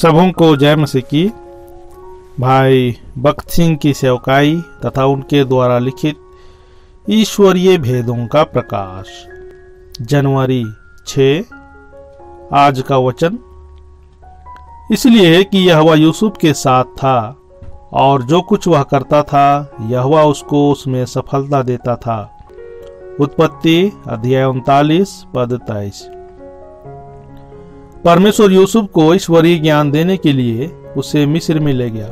सबों को जय मसीह की। भाई बख्त सिंह की सेवकाई तथा उनके द्वारा लिखित ईश्वरीय भेदों का प्रकाश, जनवरी 6। आज का वचन, इसलिए कि यहोवा यूसुफ के साथ था और जो कुछ वह करता था यहोवा उसको उसमें सफलता देता था। उत्पत्ति अध्याय 39 पद 23। परमेश्वर यूसुफ को ईश्वरीय ज्ञान देने के लिए उसे मिस्र में ले गया।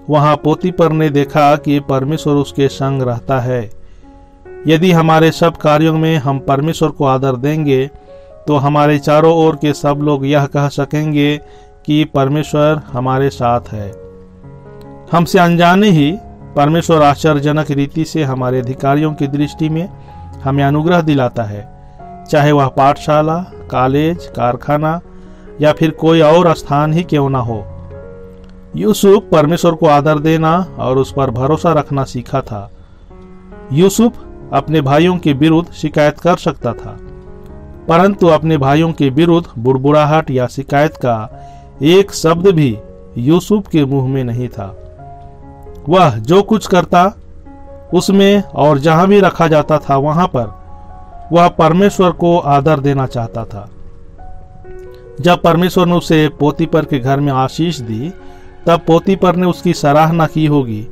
वहां पोतीपर ने देखा कि परमेश्वर उसके संग रहता है। यदि हमारे सब कार्यों में हम परमेश्वर को आदर देंगे तो हमारे चारों ओर के सब लोग यह कह सकेंगे कि परमेश्वर हमारे साथ है। हमसे अनजाने ही परमेश्वर आश्चर्यजनक रीति से हमारे अधिकारियों की दृष्टि में हमें अनुग्रह दिलाता है, चाहे वह पाठशाला, कॉलेज, कारखाना या फिर कोई और स्थान ही क्यों ना हो। यूसुफ परमेश्वर को आदर देना और उस पर भरोसा रखना सीखा था। यूसुफ अपने भाइयों के विरुद्ध शिकायत कर सकता था, परंतु अपने भाइयों के विरुद्ध बुड़बुड़ाहट या शिकायत का एक शब्द भी यूसुफ के मुंह में नहीं था। वह जो कुछ करता उसमें और जहां भी रखा जाता था वहां पर वह परमेश्वर को आदर देना चाहता था। जब परमेश्वर ने उसे पोतीपर के घर में आशीष दी तब पोतीपर ने उसकी सराहना की होगी,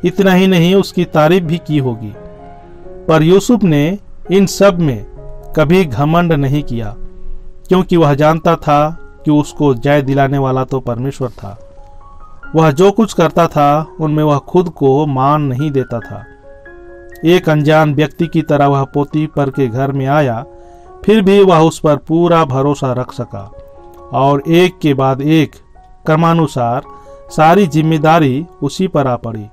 इतना ही नहीं उसकी तारीफ भी की होगी। पर यूसुफ ने इन सब में कभी घमंड नहीं किया, क्योंकि वह जानता था कि उसको जय दिलाने वाला तो परमेश्वर था। वह जो कुछ करता था उनमें वह खुद को मान नहीं देता था। एक अनजान व्यक्ति की तरह वह पोतीपर के घर में आया, फिर भी वह उस पर पूरा भरोसा रख सका और एक के बाद एक क्रमानुसार सारी जिम्मेदारी उसी पर आ पड़ी।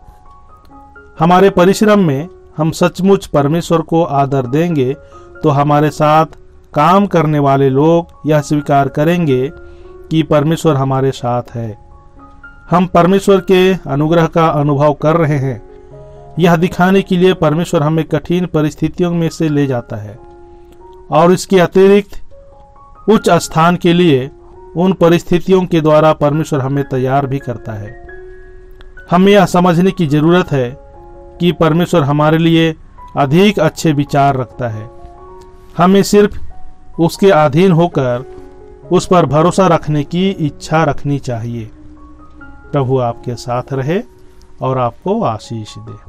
हमारे परिश्रम में हम सचमुच परमेश्वर को आदर देंगे तो हमारे साथ काम करने वाले लोग यह स्वीकार करेंगे कि परमेश्वर हमारे साथ है। हम परमेश्वर के अनुग्रह का अनुभव कर रहे हैं, यह दिखाने के लिए परमेश्वर हमें कठिन परिस्थितियों में से ले जाता है और इसके अतिरिक्त उच्च स्थान के लिए उन परिस्थितियों के द्वारा परमेश्वर हमें तैयार भी करता है। हमें यह समझने की जरूरत है कि परमेश्वर हमारे लिए अधिक अच्छे विचार रखता है। हमें सिर्फ उसके अधीन होकर उस पर भरोसा रखने की इच्छा रखनी चाहिए। प्रभु आपके साथ रहे और आपको आशीष दे।